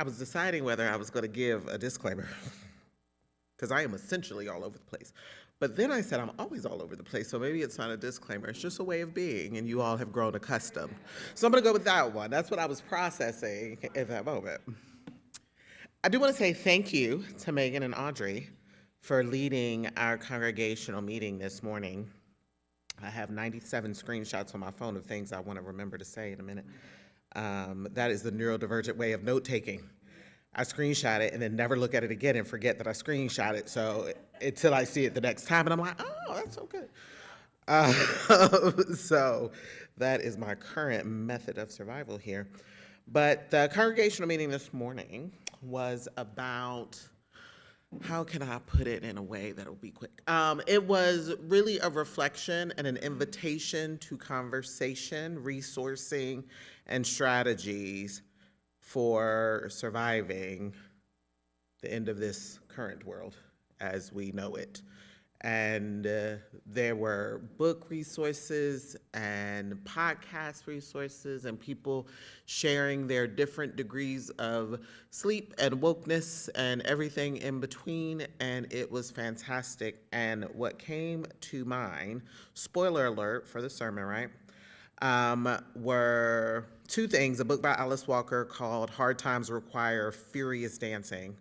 I was deciding whether I was going to give a disclaimer because I am essentially all over the place. But then I said I'm always all over the place, so maybe it's not a disclaimer. It's just a way of being, and you all have grown accustomed. So I'm going to go with that one. That's what I was processing at that moment. I do want to say thank you to Megan and Audrey for leading our congregational meeting this morning. I have 97 screenshots on my phone of things I want to remember to say in a minute. That is the neurodivergent way of note-taking. I screenshot it and then never look at it again and forget that I screenshot it, so until I see it the next time, and I'm like, oh, that's so good. So that is my current method of survival here. But the congregational meeting this morning was about, how can I put it in a way that'll be quick? It was really a reflection and an invitation to conversation, resourcing, and strategies for surviving the end of this current world as we know it. And there were book resources and podcast resources and people sharing their different degrees of sleep and wokeness and everything in between, and it was fantastic. And what came to mind, spoiler alert for the sermon, right, were two things: a book by Alice Walker called Hard Times Require Furious Dancing,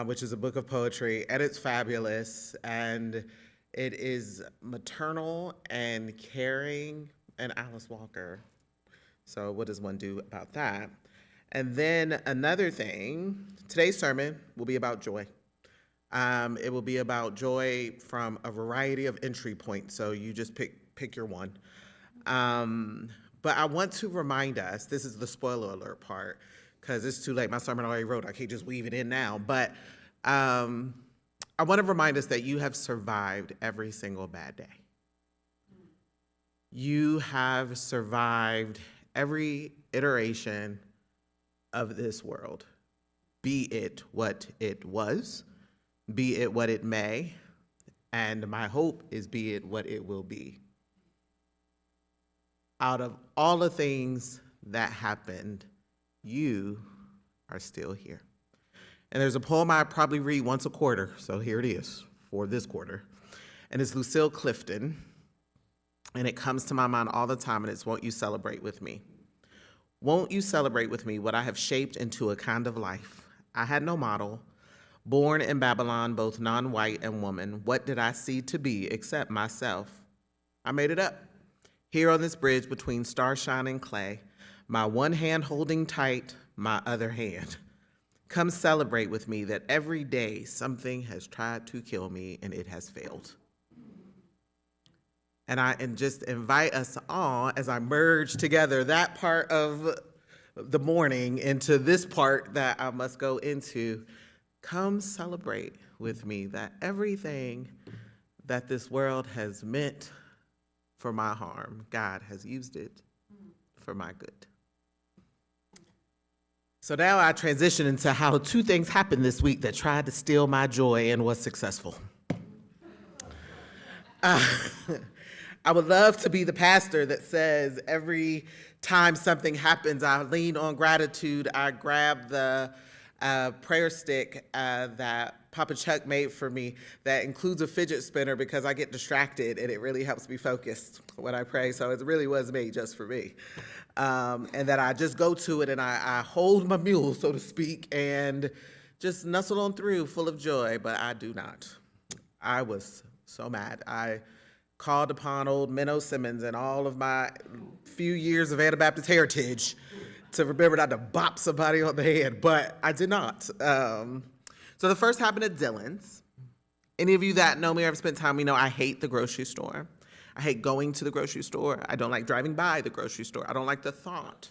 which is a book of poetry, and it's fabulous, and it is maternal and caring, and Alice Walker. So what does one do about that? And then another thing, today's sermon will be about joy. It will be about joy from a variety of entry points, so you just pick your one. But I want to remind us, this is the spoiler alert part, because it's too late. My sermon already wrote. I can't just weave it in now. But I want to remind us that you have survived every single bad day. You have survived every iteration of this world, be it what it was, be it what it may, and my hope is be it what it will be. Out of all the things that happened, you are still here. And there's a poem I probably read once a quarter, so here it is for this quarter. And it's Lucille Clifton, and it comes to my mind all the time, and it's Won't You Celebrate With Me? Won't you celebrate with me what I have shaped into a kind of life? I had no model, born in Babylon, both non-white and woman. What did I see to be except myself? I made it up. Here on this bridge between starshine and clay, my one hand holding tight, my other hand. Come celebrate with me that every day something has tried to kill me and it has failed. And just invite us all, as I merge together that part of the morning into this part that I must go into, come celebrate with me that everything that this world has meant for my harm, God has used it for my good. So now I transition into how two things happened this week that tried to steal my joy and was successful. I would love to be the pastor that says every time something happens, I lean on gratitude, I grab the prayer stick that Papa Chuck made for me that includes a fidget spinner because I get distracted and it really helps me focus when I pray. So it really was made just for me. And that I just go to it and I hold my mule, so to speak, and just nuzzle on through full of joy, but I do not. I was so mad. I called upon old Minnow Simmons and all of my few years of Anabaptist heritage to remember not to bop somebody on the head, but I did not. So the first happened at Dillon's. Any of you that know me or have spent time, you know I hate the grocery store. I hate going to the grocery store. I don't like driving by the grocery store. I don't like the thought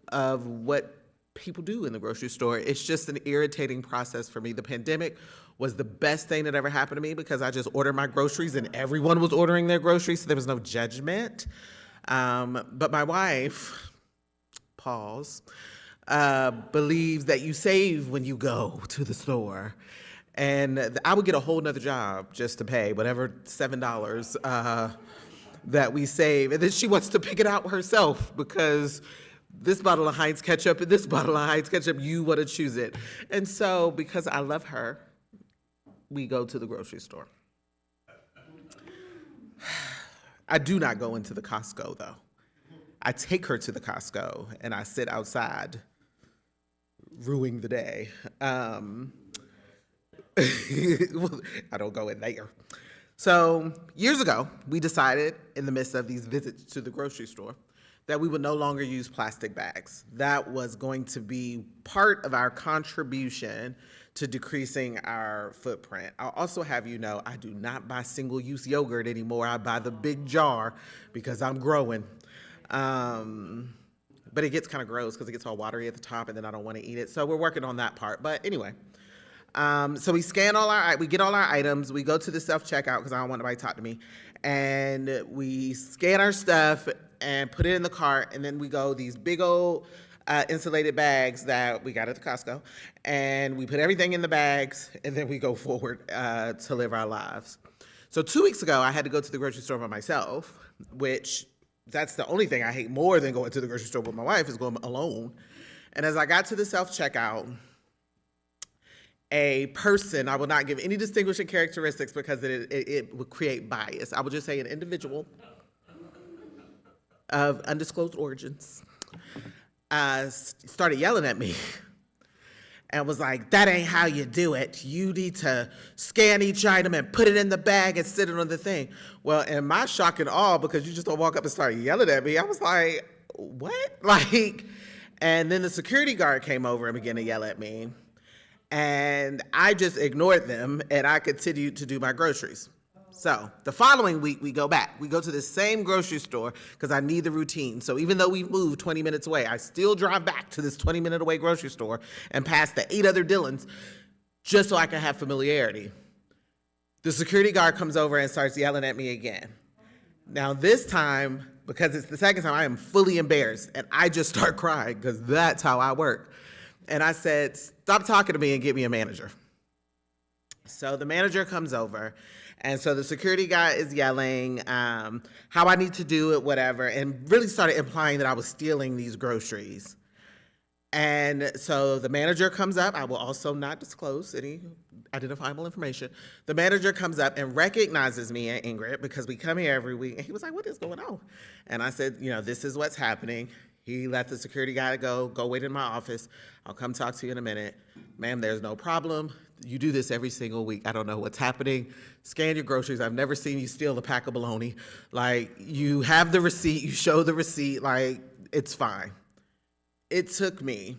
of what people do in the grocery store. It's just an irritating process for me. The pandemic was the best thing that ever happened to me because I just ordered my groceries and everyone was ordering their groceries, so there was no judgment. But my wife, pause, believes that you save when you go to the store. And I would get a whole nother job just to pay whatever $7 that we save. And then she wants to pick it out herself because this bottle of Heinz ketchup and this bottle of Heinz ketchup, you want to choose it. And so, because I love her, we go to the grocery store. I do not go into the Costco, though. I take her to the Costco, and I sit outside, ruining the day. I don't go in there. So years ago, we decided in the midst of these visits to the grocery store that we would no longer use plastic bags. That was going to be part of our contribution to decreasing our footprint. I'll also have you know, I do not buy single-use yogurt anymore. I buy the big jar because I'm growing. But it gets kind of gross because it gets all watery at the top and then I don't want to eat it. So we're working on that part. But anyway, so we get all our items, we go to the self-checkout because I don't want nobody to talk to me, and we scan our stuff and put it in the cart, and then we go these big old insulated bags that we got at the Costco, and we put everything in the bags, and then we go forward to live our lives. So 2 weeks ago, I had to go to the grocery store by myself, which that's the only thing I hate more than going to the grocery store with my wife is going alone. And as I got to the self-checkout, a person, I will not give any distinguishing characteristics because it would create bias. I will just say an individual of undisclosed origins started yelling at me and was like, that ain't how you do it. You need to scan each item and put it in the bag and sit it on the thing. Well, in my shock and awe, because you just don't walk up and start yelling at me, I was like, what? And then the security guard came over and began to yell at me. And I just ignored them, and I continued to do my groceries. So the following week, we go back. We go to the same grocery store because I need the routine. So even though we've moved 20 minutes away, I still drive back to this 20-minute away grocery store and past the 8 other Dillons just so I can have familiarity. The security guard comes over and starts yelling at me again. Now this time, because it's the second time, I am fully embarrassed, and I just start crying because that's how I work. And I said, stop talking to me and get me a manager. So the manager comes over, and so the security guy is yelling how I need to do it, whatever, and really started implying that I was stealing these groceries. And so the manager comes up. I will also not disclose any identifiable information. The manager comes up and recognizes me and Ingrid because we come here every week. And he was like, what is going on? And I said, this is what's happening. He let the security guy go wait in my office. I'll come talk to you in a minute. Ma'am, there's no problem. You do this every single week. I don't know what's happening. Scan your groceries. I've never seen you steal a pack of bologna. You have the receipt. You show the receipt. It's fine. It took me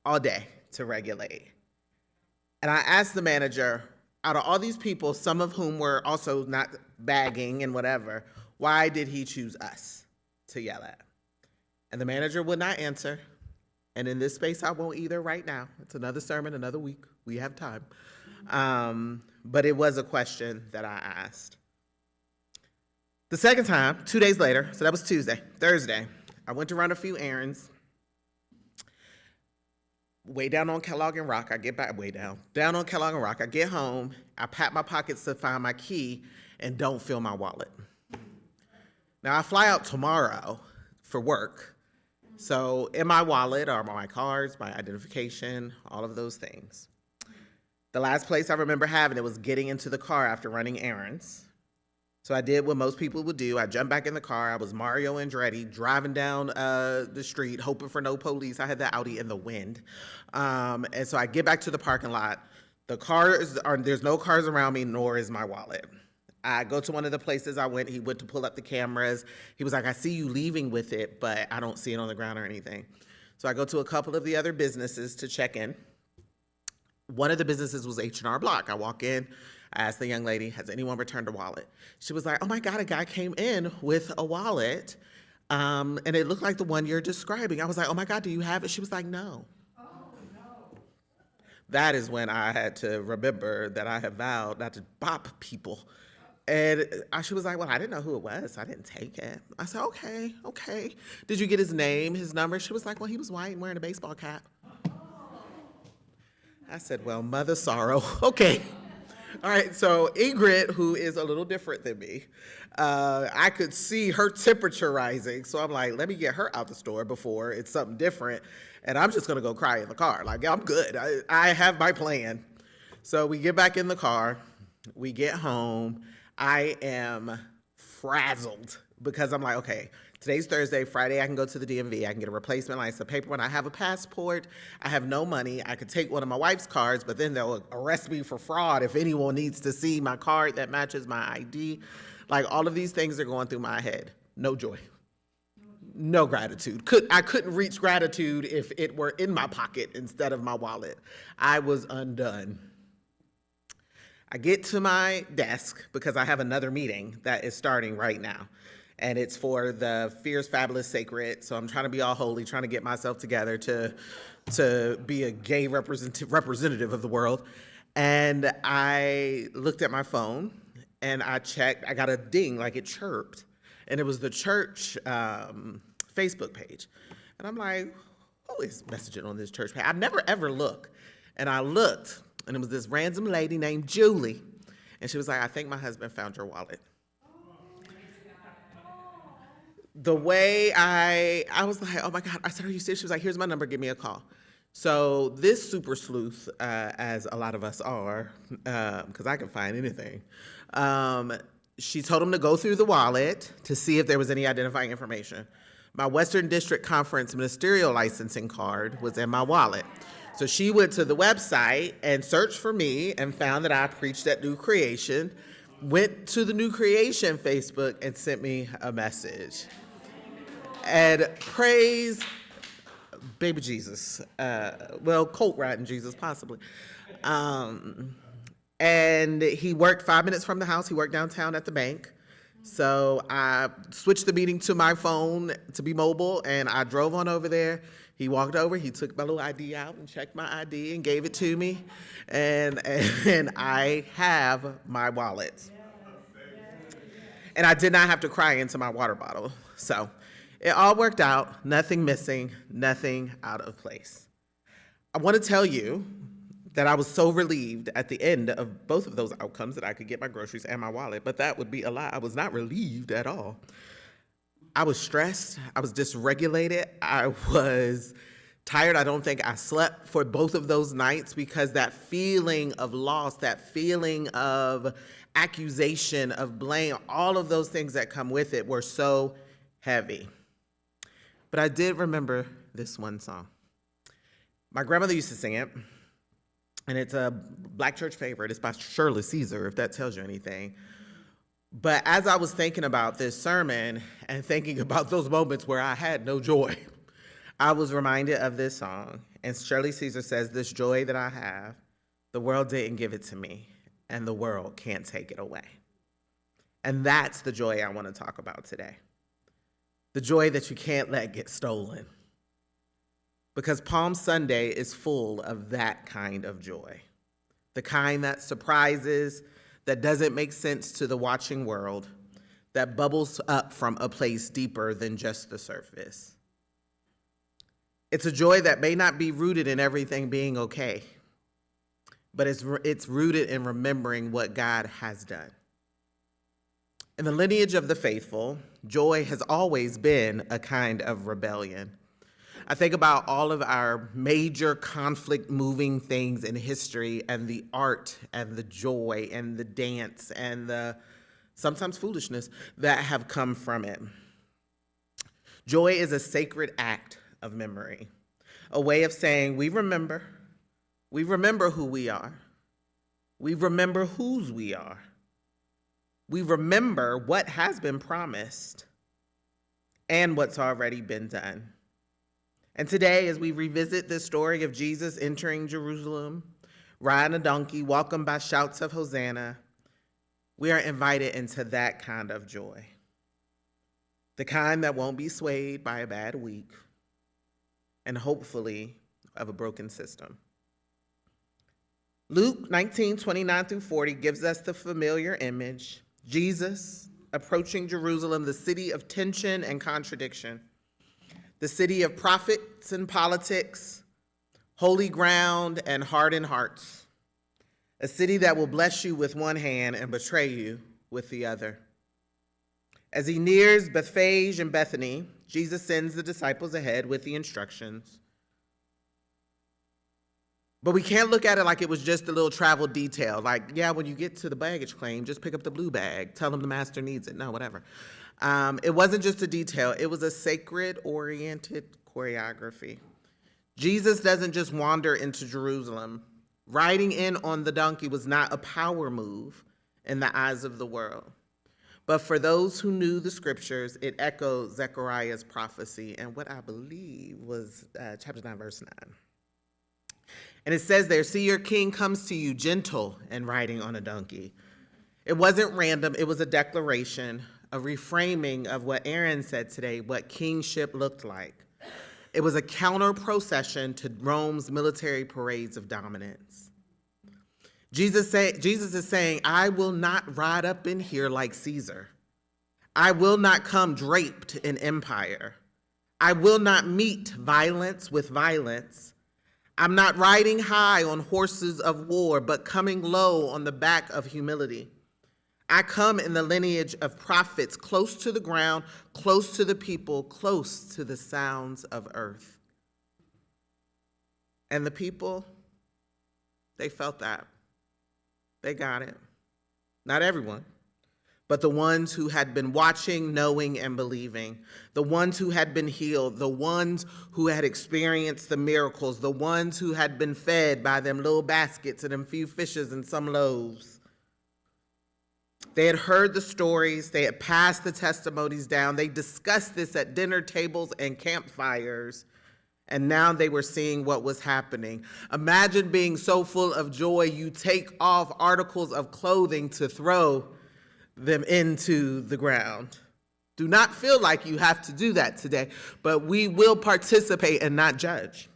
all day to regulate. And I asked the manager, out of all these people, some of whom were also not bagging and whatever, why did he choose us to yell at? And the manager would not answer. And in this space, I won't either right now. It's another sermon, another week. We have time. But it was a question that I asked. The second time, 2 days later, so that was Thursday, I went to run a few errands. Way down on Kellogg and Rock, I get back, down on Kellogg and Rock, I get home, I pat my pockets to find my key and don't feel my wallet. Now I fly out tomorrow for work. So in my wallet are my cards, my identification, all of those things. The last place I remember having it was getting into the car after running errands. So I did what most people would do. I jumped back in the car. I was Mario Andretti driving down the street, hoping for no police. I had the Audi in the wind. And so I get back to the parking lot. There's no cars around me, nor is my wallet. I go to one of the places I went. He went to pull up the cameras. He was like, I see you leaving with it, but I don't see it on the ground or anything. So I go to a couple of the other businesses to check in. One of the businesses was H&R Block. I walk in. I asked the young lady, has anyone returned a wallet? She was like, oh my God, a guy came in with a wallet, and it looked like the one you're describing. I was like, oh my God, do you have it? She was like, no. Oh, no. That is when I had to remember that I had vowed not to bop people. And she was like, well, I didn't know who it was. So I didn't take it. I said, okay. Did you get his name, his number? She was like, well, he was white and wearing a baseball cap. I said, well, mother sorrow. Okay. All right, so Ingrid, who is a little different than me, I could see her temperature rising. So I'm like, let me get her out the store before it's something different. And I'm just going to go cry in the car. Like, I'm good. I have my plan. So we get back in the car. We get home. I am frazzled because I'm like, okay, today's Thursday. Friday, I can go to the DMV. I can get a replacement license of paper when I have a passport. I have no money. I could take one of my wife's cards, but then they'll arrest me for fraud if anyone needs to see my card that matches my ID. Like, all of these things are going through my head. No joy. No gratitude. I couldn't reach gratitude if it were in my pocket instead of my wallet. I was undone. I get to my desk because I have another meeting that is starting right now. And it's for the Fierce, Fabulous, Sacred. So I'm trying to be all holy, trying to get myself together to be a gay representative of the world. And I looked at my phone and I checked. I got a ding, like it chirped. And it was the church Facebook page. And I'm like, who is messaging on this church page? I never ever look. And I looked, and it was this random lady named Julie. And she was like, I think my husband found your wallet. The way I was like, oh my God. I said, are you serious? She was like, here's my number, give me a call. So this super sleuth, as a lot of us are, because I can find anything, she told him to go through the wallet to see if there was any identifying information. My Western District Conference ministerial licensing card was in my wallet. So she went to the website and searched for me and found that I preached at New Creation, went to the New Creation Facebook and sent me a message. And praise baby Jesus, colt riding Jesus possibly. And he worked 5 minutes from the house. He worked downtown at the bank. So I switched the meeting to my phone to be mobile, and I drove on over there. He walked over, he took my little ID out and checked my ID and gave it to me. And I have my wallet. And I did not have to cry into my water bottle. So it all worked out, nothing missing, nothing out of place. I want to tell you that I was so relieved at the end of both of those outcomes that I could get my groceries and my wallet, but that would be a lie. I was not relieved at all. I was stressed, I was dysregulated, I was tired. I don't think I slept for both of those nights because that feeling of loss, that feeling of accusation, of blame, all of those things that come with it were so heavy. But I did remember this one song. My grandmother used to sing it. And it's a Black church favorite. It's by Shirley Caesar, if that tells you anything. But as I was thinking about this sermon and thinking about those moments where I had no joy, I was reminded of this song. And Shirley Caesar says, this joy that I have, the world didn't give it to me, and the world can't take it away. And that's the joy I want to talk about today. The joy that you can't let get stolen. Because Palm Sunday is full of that kind of joy. The kind that surprises, that doesn't make sense to the watching world, that bubbles up from a place deeper than just the surface. It's a joy that may not be rooted in everything being okay, but it's rooted in remembering what God has done. In the lineage of the faithful, joy has always been a kind of rebellion. I think about all of our major conflict-moving things in history and the art and the joy and the dance and the sometimes foolishness that have come from it. Joy is a sacred act of memory, a way of saying we remember who we are, we remember whose we are, we remember what has been promised and what's already been done. And today, as we revisit this story of Jesus entering Jerusalem, riding a donkey, welcomed by shouts of Hosanna, we are invited into that kind of joy. The kind that won't be swayed by a bad week, and hopefully of a broken system. Luke 19:29-40 gives us the familiar image, Jesus approaching Jerusalem, the city of tension and contradiction. The city of prophets and politics, holy ground and hardened hearts. a city that will bless you with one hand and betray you with the other. As he nears Bethphage and Bethany, Jesus sends the disciples ahead with the instructions. But we can't look at it like it was just a little travel detail. Like, yeah, when you get to the baggage claim, just pick up the blue bag. Tell them the master needs it. No, whatever. It wasn't just a detail. It was a sacred-oriented choreography. Jesus doesn't just wander into Jerusalem. Riding in on the donkey was not a power move in the eyes of the world. But for those who knew the scriptures, it echoed Zechariah's prophecy and what I believe was chapter 9, verse 9. And it says there, see, your king comes to you gentle and riding on a donkey. It wasn't random. It was a declaration, a reframing of what Aaron said today, what kingship looked like. It was a counter procession to Rome's military parades of dominance. Jesus is saying, I will not ride up in here like Caesar. I will not come draped in empire. I will not meet violence with violence. I'm not riding high on horses of war, but coming low on the back of humility. I come in the lineage of prophets, close to the ground, close to the people, close to the sounds of earth. And the people, they felt that. They got it. Not everyone, but the ones who had been watching, knowing, and believing, the ones who had been healed, the ones who had experienced the miracles, the ones who had been fed by them little baskets and them few fishes and some loaves. They had heard the stories, they had passed the testimonies down, they discussed this at dinner tables and campfires, and now they were seeing what was happening. Imagine being so full of joy you take off articles of clothing to throw them into the ground. Do not feel like you have to do that today, but we will participate and not judge.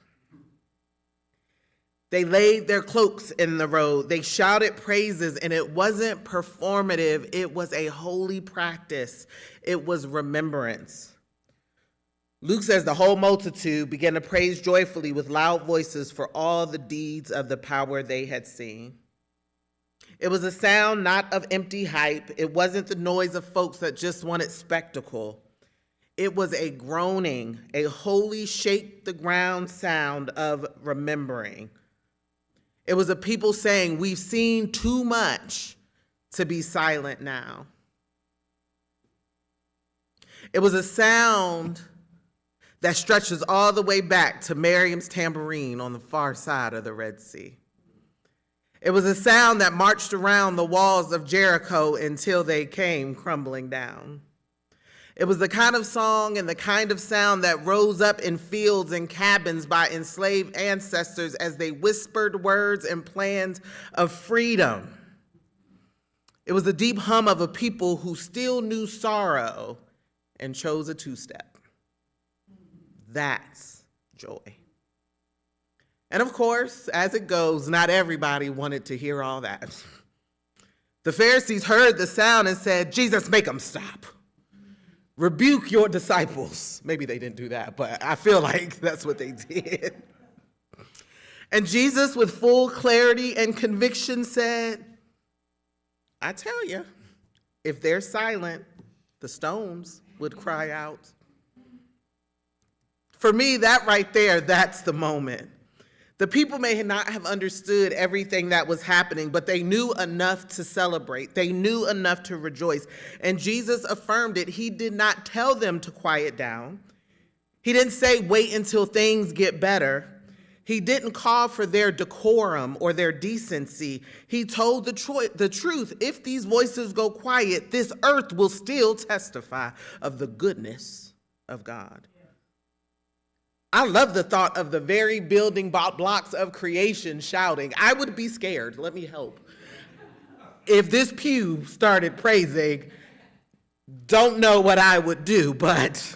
They laid their cloaks in the road. They shouted praises, and it wasn't performative. It was a holy practice. It was remembrance. Luke says the whole multitude began to praise joyfully with loud voices for all the deeds of the power they had seen. It was a sound not of empty hype. It wasn't the noise of folks that just wanted spectacle. It was a groaning, a holy shake the ground sound of remembering. It was a people saying, we've seen too much to be silent now. It was a sound that stretches all the way back to Miriam's tambourine on the far side of the Red Sea. It was a sound that marched around the walls of Jericho until they came crumbling down. It was the kind of song and the kind of sound that rose up in fields and cabins by enslaved ancestors as they whispered words and plans of freedom. It was the deep hum of a people who still knew sorrow and chose a two-step. That's joy. And of course, as it goes, not everybody wanted to hear all that. The Pharisees heard the sound and said, Jesus, make them stop. Rebuke your disciples. Maybe they didn't do that, but I feel like that's what they did. And Jesus, with full clarity and conviction, said, I tell you, if they're silent, the stones would cry out. For me, that right there, that's the moment. The people may not have understood everything that was happening, but they knew enough to celebrate. They knew enough to rejoice. And Jesus affirmed it. He did not tell them to quiet down. He didn't say, wait until things get better. He didn't call for their decorum or their decency. He told the truth. If these voices go quiet, this earth will still testify of the goodness of God. I love the thought of the very building blocks of creation shouting. I would be scared, let me help. If this pew started praising, don't know what I would do, but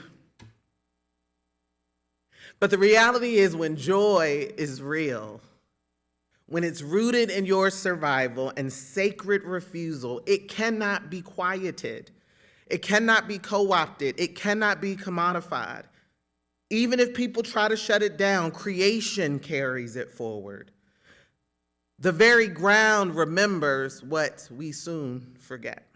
the reality is when joy is real, when it's rooted in your survival and sacred refusal, it cannot be quieted. It cannot be co-opted. It cannot be commodified. Even if people try to shut it down, creation carries it forward. The very ground remembers what we soon forget.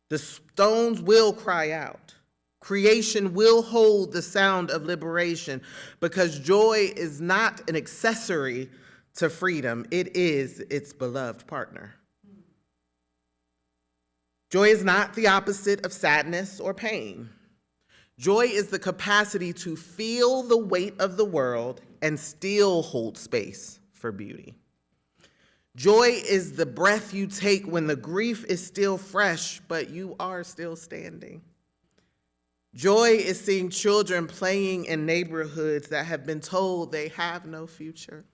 The stones will cry out. Creation will hold the sound of liberation, because joy is not an accessory to freedom. It is its beloved partner. Joy is not the opposite of sadness or pain. Joy is the capacity to feel the weight of the world and still hold space for beauty. Joy is the breath you take when the grief is still fresh, but you are still standing. Joy is seeing children playing in neighborhoods that have been told they have no future.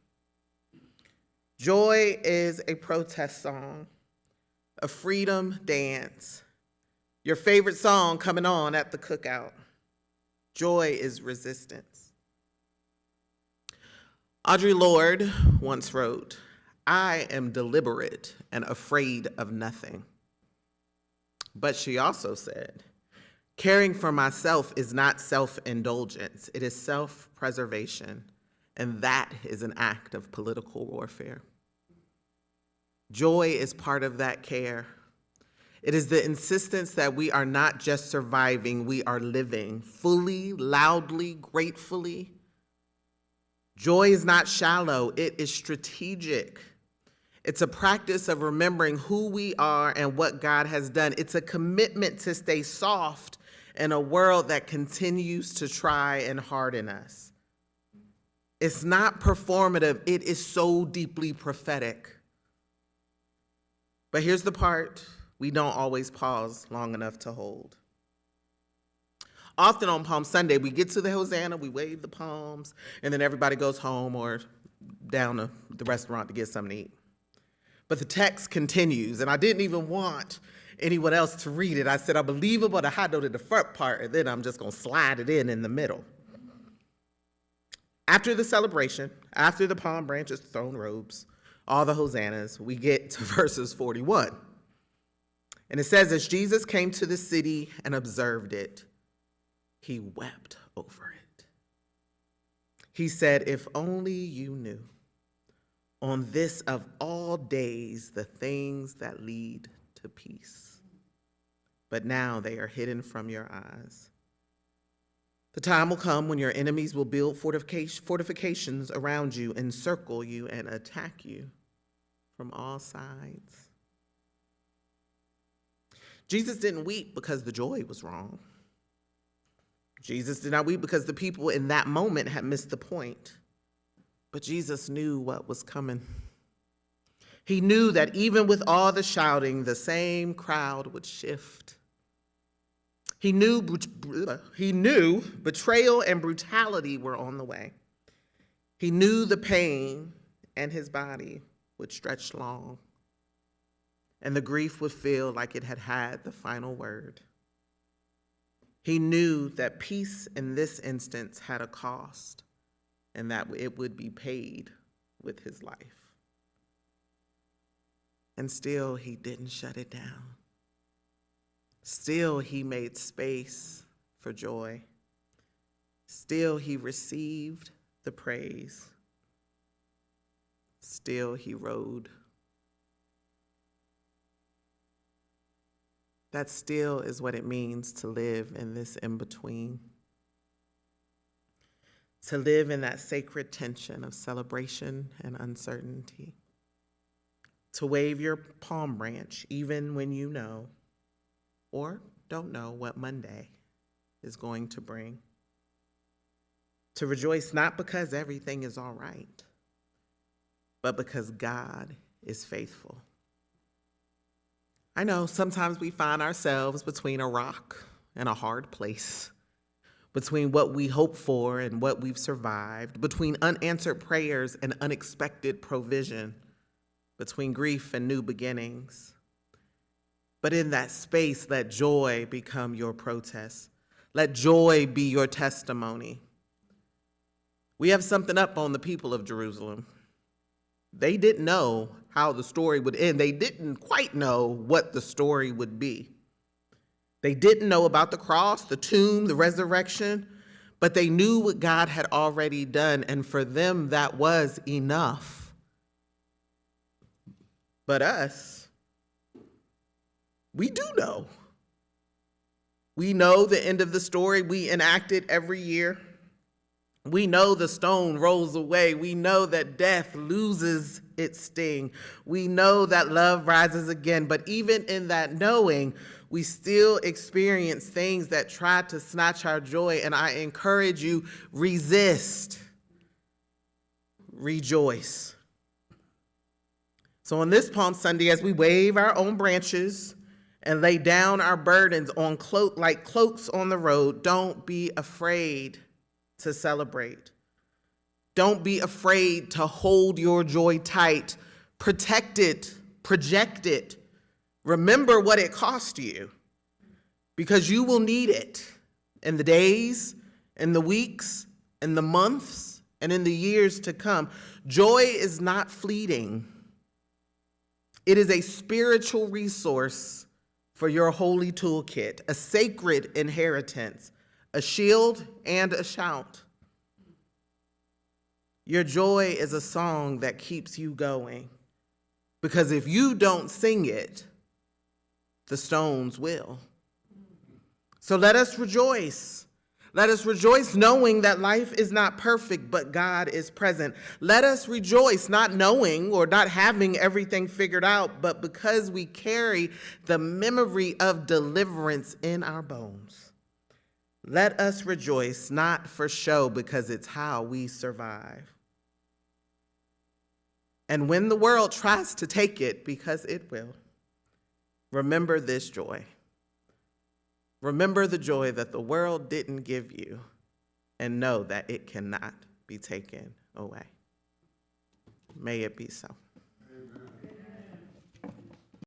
Joy is a protest song, a freedom dance, your favorite song coming on at the cookout. Joy is resistance. Audre Lorde once wrote, "I am deliberate and afraid of nothing." But she also said, "Caring for myself is not self-indulgence, it is self-preservation, and that is an act of political warfare." Joy is part of that care. It is the insistence that we are not just surviving, we are living fully, loudly, gratefully. Joy is not shallow, it is strategic. It's a practice of remembering who we are and what God has done. It's a commitment to stay soft in a world that continues to try and harden us. It's not performative, it is so deeply prophetic. But here's the part we don't always pause long enough to hold. Often on Palm Sunday, we get to the Hosanna, we wave the palms, and then everybody goes home or down to the restaurant to get something to eat. But the text continues, and I didn't even want anyone else to read it. I said, I believe about the high note in the front part, and then I'm just going to slide it in the middle. After the celebration, after the palm branches, throne robes, all the hosannas, we get to verses 41. And it says, as Jesus came to the city and observed it, he wept over it. He said, if only you knew, on this of all days, the things that lead to peace. But now they are hidden from your eyes. The time will come when your enemies will build fortifications around you, encircle you, and attack you from all sides. Jesus didn't weep because the joy was wrong. Jesus did not weep because the people in that moment had missed the point. But Jesus knew what was coming. He knew that even with all the shouting, the same crowd would shift. He knew betrayal and brutality were on the way. He knew the pain, and his body would stretch long, and the grief would feel like it had had the final word. He knew that peace in this instance had a cost, and that it would be paid with his life. And still, he didn't shut it down. Still, he made space for joy. Still, he received the praise. Still, he rode. That still is what it means to live in this in-between. To live in that sacred tension of celebration and uncertainty. To wave your palm branch even when you know or don't know what Monday is going to bring. To rejoice not because everything is all right, but because God is faithful. I know sometimes we find ourselves between a rock and a hard place, between what we hope for and what we've survived, between unanswered prayers and unexpected provision, between grief and new beginnings. But in that space, let joy become your protest. Let joy be your testimony. We have something up on the people of Jerusalem. They didn't know how the story would end. They didn't quite know what the story would be. They didn't know about the cross, the tomb, the resurrection, but they knew what God had already done, and for them that was enough. But us, we do know. We know the end of the story. We enact it every year. We know the stone rolls away. We know that death loses its sting. We know that love rises again. But even in that knowing, we still experience things that try to snatch our joy. And I encourage you, resist, rejoice. So on this Palm Sunday, as we wave our own branches and lay down our burdens on like cloaks on the road, don't be afraid to celebrate. Don't be afraid to hold your joy tight. Protect it, project it. Remember what it cost you, because you will need it in the days, in the weeks, in the months, and in the years to come. Joy is not fleeting. It is a spiritual resource for your holy toolkit, a sacred inheritance, a shield and a shout. Your joy is a song that keeps you going, because if you don't sing it, the stones will. So let us rejoice. Let us rejoice knowing that life is not perfect, but God is present. Let us rejoice not knowing or not having everything figured out, but because we carry the memory of deliverance in our bones. Let us rejoice not for show, because it's how we survive. And when the world tries to take it, because it will, remember this joy. Remember the joy that the world didn't give you, and know that it cannot be taken away. May it be so.